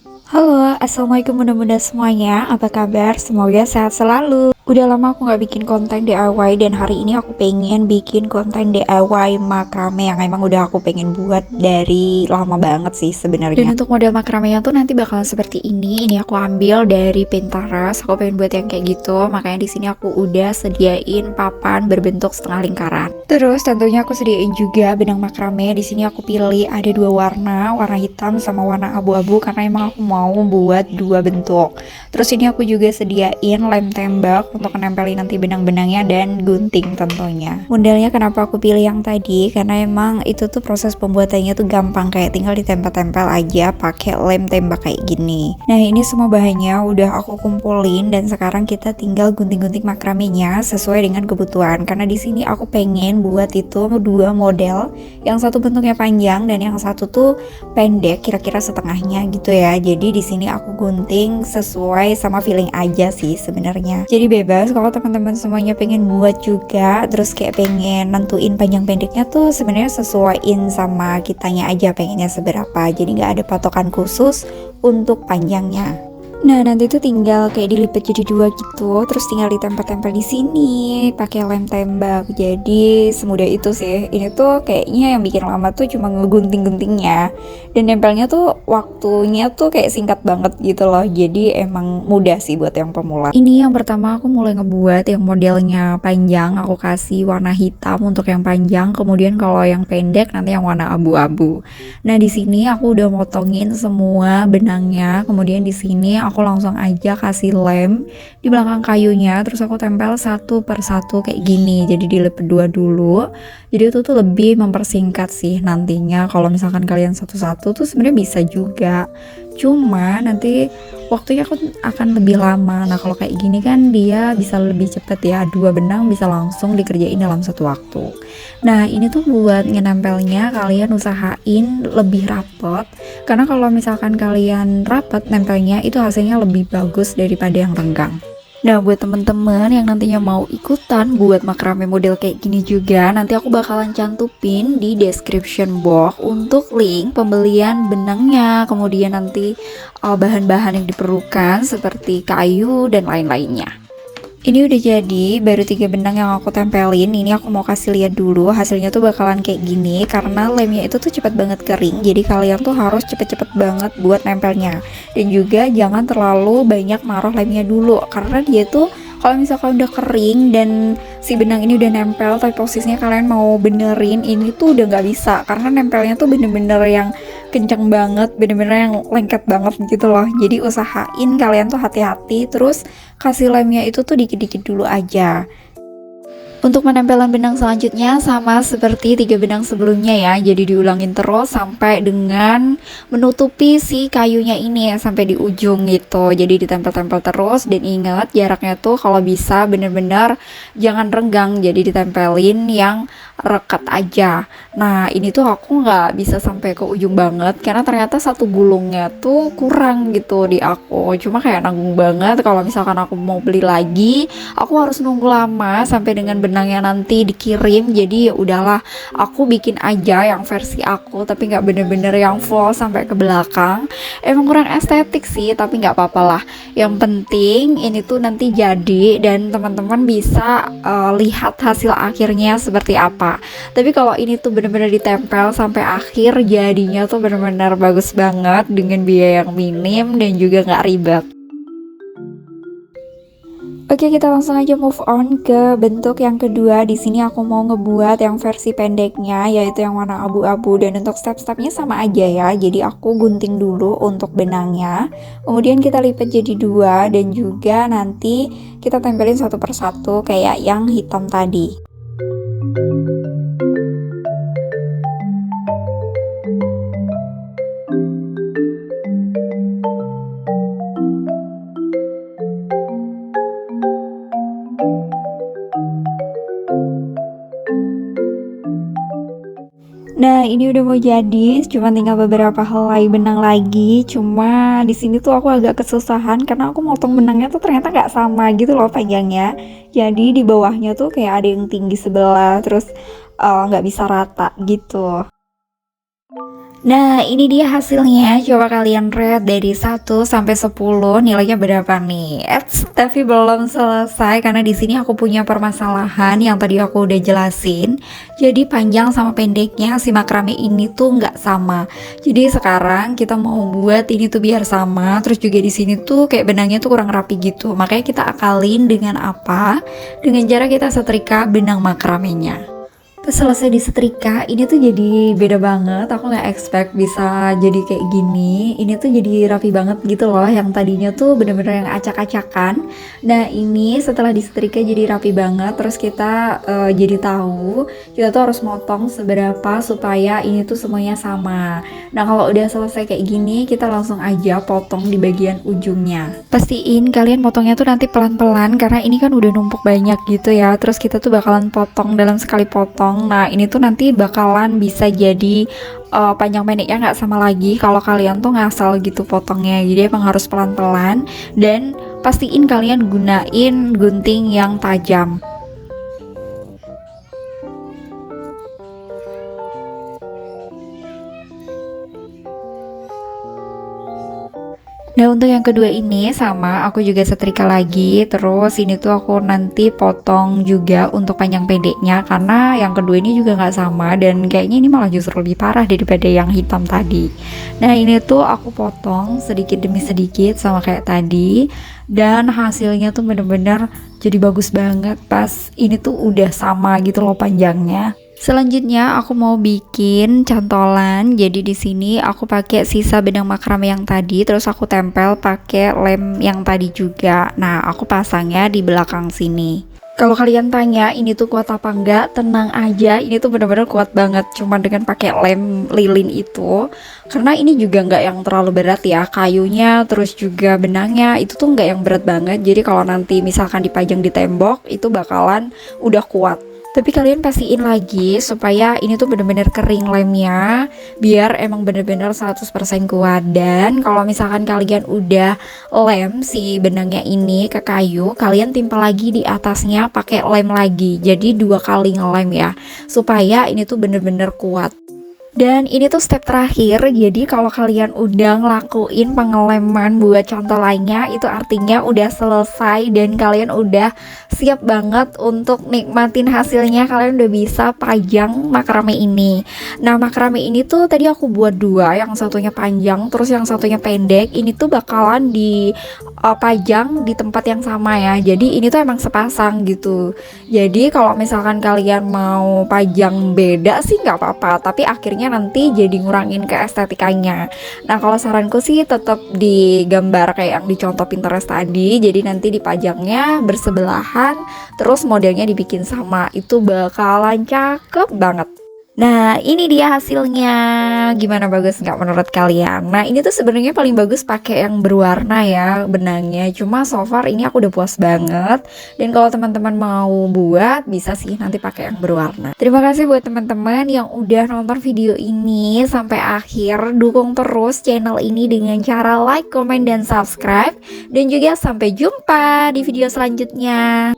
Halo, assalamualaikum bunda-bunda semuanya. Apa kabar? Semoga sehat selalu. Udah lama aku nggak bikin konten DIY dan hari ini aku pengen bikin konten DIY makrame yang emang udah aku pengen buat dari lama banget sih sebenarnya. Dan untuk model makramenya tuh nanti bakalan seperti ini. Ini aku ambil dari Pinterest. Aku pengen buat yang kayak gitu. Makanya di sini aku udah sediain papan berbentuk setengah lingkaran. Terus tentunya aku sediain juga benang makrame. Di sini aku pilih ada dua warna, warna hitam sama warna abu-abu karena emang aku mau buat dua bentuk. Terus ini aku juga sediain lem tembak untuk menempelin nanti benang-benangnya dan gunting tentunya. Modelnya kenapa aku pilih yang tadi? Karena emang itu tuh proses pembuatannya tuh gampang, kayak tinggal ditempel-tempel aja pakai lem tembak kayak gini. Nah, ini semua bahannya udah aku kumpulin dan sekarang kita tinggal gunting-gunting makramenya sesuai dengan kebutuhan. Karena di sini aku pengen buat itu dua model, yang satu bentuknya panjang dan yang satu tuh pendek, kira-kira setengahnya gitu ya. Jadi di sini aku gunting sesuai sama feeling aja sih sebenarnya. Jadi bebas kalau teman-teman semuanya pengen buat juga, terus kayak pengen nentuin panjang pendeknya tuh sebenarnya sesuaiin sama kitanya aja pengennya seberapa. Jadi nggak ada patokan khusus untuk panjangnya. Nah, nanti tuh tinggal kayak dilipat jadi dua gitu, terus tinggal ditempel-tempel di sini pakai lem tembak. Jadi semudah itu sih. Ini tuh kayaknya yang bikin lama tuh cuma ngegunting-guntingnya. Dan nempelnya tuh waktunya tuh kayak singkat banget gitu loh. Jadi emang mudah sih buat yang pemula. Ini yang pertama aku mulai ngebuat yang modelnya panjang, aku kasih warna hitam untuk yang panjang, kemudian kalau yang pendek nanti yang warna abu-abu. Nah, di sini aku udah motongin semua benangnya, kemudian di sini aku langsung aja kasih lem di belakang kayunya, terus aku tempel satu per satu kayak gini. Jadi dilipat dua dulu. Jadi itu tuh lebih mempersingkat sih nantinya. Kalau misalkan kalian satu-satu tuh sebenarnya bisa juga. Cuma nanti waktunya akan lebih lama. Nah, kalau kayak gini kan dia bisa lebih cepet ya. Dua benang bisa langsung dikerjain dalam satu waktu. Nah, ini tuh buat ngenempelnya kalian usahain lebih rapet, karena kalau misalkan kalian rapet nempelnya itu hasilnya lebih bagus daripada yang renggang. Nah, buat temen-temen yang nantinya mau ikutan buat makrame model kayak gini juga, nanti aku bakalan cantumin di description box untuk link pembelian benangnya, kemudian nanti bahan-bahan yang diperlukan seperti kayu dan lain-lainnya. Ini udah jadi, baru 3 benang yang aku tempelin. Ini aku mau kasih lihat dulu, hasilnya tuh bakalan kayak gini karena lemnya itu tuh cepet banget kering. Jadi kalian tuh harus cepet-cepet banget buat nempelnya. Dan juga jangan terlalu banyak naruh lemnya dulu, karena dia tuh kalau misalkan udah kering dan si benang ini udah nempel tapi posisinya kalian mau benerin, ini tuh udah nggak bisa karena nempelnya tuh bener-bener yang kenceng banget, bener-bener yang lengket banget gitu loh. Jadi usahain kalian tuh hati-hati, terus kasih lemnya itu tuh dikit-dikit dulu aja. Untuk penempelan benang selanjutnya sama seperti 3 benang sebelumnya ya. Jadi diulangin terus sampai dengan menutupi si kayunya ini ya, sampai di ujung gitu. Jadi ditempel-tempel terus dan ingat jaraknya tuh kalau bisa bener-bener jangan renggang. Jadi ditempelin yang rekat aja. Nah, ini tuh aku nggak bisa sampai ke ujung banget karena ternyata satu gulungnya tuh kurang gitu di aku. Cuma kayak nanggung banget kalau misalkan aku mau beli lagi, aku harus nunggu lama sampai dengan benangnya nanti dikirim. Jadi ya udahlah, aku bikin aja yang versi aku tapi nggak bener-bener yang full sampai ke belakang. Emang kurang estetik sih, tapi nggak apa-apa lah. Yang penting ini tuh nanti jadi dan teman-teman bisa lihat hasil akhirnya seperti apa. Tapi kalau ini tuh bener-bener ditempel sampai akhir, jadinya tuh bener-bener bagus banget dengan biaya yang minim dan juga nggak ribet. Oke, kita langsung aja move on ke bentuk yang kedua. Di sini aku mau ngebuat yang versi pendeknya, yaitu yang warna abu-abu. Dan untuk step-stepnya sama aja ya. Jadi aku gunting dulu untuk benangnya, kemudian kita lipat jadi dua, dan juga nanti kita tempelin satu persatu kayak yang hitam tadi. Nah, ini udah mau jadi, cuma tinggal beberapa helai benang lagi. Cuma di sini tuh aku agak kesusahan karena aku motong benangnya tuh ternyata nggak sama gitu loh panjangnya. Jadi di bawahnya tuh kayak ada yang tinggi sebelah, terus nggak bisa rata gitu. Nah, ini dia hasilnya. Coba kalian rate dari 1 sampai 10 nilainya berapa nih? Tapi belum selesai karena di sini aku punya permasalahan yang tadi aku udah jelasin. Jadi panjang sama pendeknya si makrame ini tuh nggak sama. Jadi sekarang kita mau buat ini tuh biar sama. Terus juga di sini tuh kayak benangnya tuh kurang rapi gitu. Makanya kita akalin dengan apa? Dengan cara kita setrika benang makramenya. Pas selesai disetrika, ini tuh jadi beda banget. Aku nggak expect bisa jadi kayak gini. Ini tuh jadi rapi banget gitu loh. Yang tadinya tuh bener-bener yang acak-acakan. Nah ini setelah disetrika jadi rapi banget. Terus kita jadi tahu kita tuh harus motong seberapa supaya ini tuh semuanya sama. Nah kalau udah selesai kayak gini, kita langsung aja potong di bagian ujungnya. Pastiin kalian potongnya tuh nanti pelan-pelan karena ini kan udah numpuk banyak gitu ya. Terus kita tuh bakalan potong dalam sekali potong. Nah ini tuh nanti bakalan bisa jadi panjang pendeknya nggak sama lagi kalau kalian tuh ngasal gitu potongnya. Jadi emang harus pelan-pelan dan pastiin kalian gunain gunting yang tajam. Nah untuk yang kedua ini sama aku juga setrika lagi. Terus ini tuh aku nanti potong juga untuk panjang pendeknya karena yang kedua ini juga nggak sama dan kayaknya ini malah justru lebih parah daripada yang hitam tadi. Nah ini tuh aku potong sedikit demi sedikit sama kayak tadi dan hasilnya tuh bener-bener jadi bagus banget pas ini tuh udah sama gitu loh panjangnya. Selanjutnya aku mau bikin cantolan. Jadi di sini aku pakai sisa benang makrame yang tadi, terus aku tempel pakai lem yang tadi juga. Nah, aku pasangnya di belakang sini. Kalau kalian tanya ini tuh kuat apa enggak, tenang aja, ini tuh bener-bener kuat banget cuma dengan pakai lem lilin itu. Karena ini juga enggak yang terlalu berat ya, kayunya terus juga benangnya itu tuh enggak yang berat banget. Jadi kalau nanti misalkan dipajang di tembok itu bakalan udah kuat. Tapi kalian pastiin lagi supaya ini tuh bener-bener kering lemnya biar emang bener-bener 100% kuat. Dan kalau misalkan kalian udah lem si benangnya ini ke kayu, kalian timpa lagi di atasnya pakai lem lagi. Jadi 2 kali ngelem ya supaya ini tuh bener-bener kuat. Dan ini tuh step terakhir, jadi kalau kalian udah ngelakuin pengeleman buat contoh lainnya, itu artinya udah selesai dan kalian udah siap banget untuk nikmatin hasilnya. Kalian udah bisa pajang makrame ini. Nah makrame ini tuh tadi aku buat 2, yang satunya panjang terus yang satunya pendek. Ini tuh bakalan dipajang di tempat yang sama ya, jadi ini tuh emang sepasang gitu. Jadi kalau misalkan kalian mau pajang beda sih nggak apa-apa, tapi akhirnya nanti jadi ngurangin keestetikanya. Nah kalau saranku sih tetap digambar kayak yang dicontoh Pinterest tadi. Jadi nanti dipajangnya bersebelahan, terus modelnya dibikin sama. Itu bakalan cakep banget. Nah ini dia hasilnya. Gimana, bagus nggak menurut kalian? Nah ini tuh sebenarnya paling bagus pakai yang berwarna ya benangnya. Cuma so far ini aku udah puas banget. Dan kalau teman-teman mau buat bisa sih nanti pakai yang berwarna. Terima kasih buat teman-teman yang udah nonton video ini sampai akhir. Dukung terus channel ini dengan cara like, comment, dan subscribe. Dan juga sampai jumpa di video selanjutnya.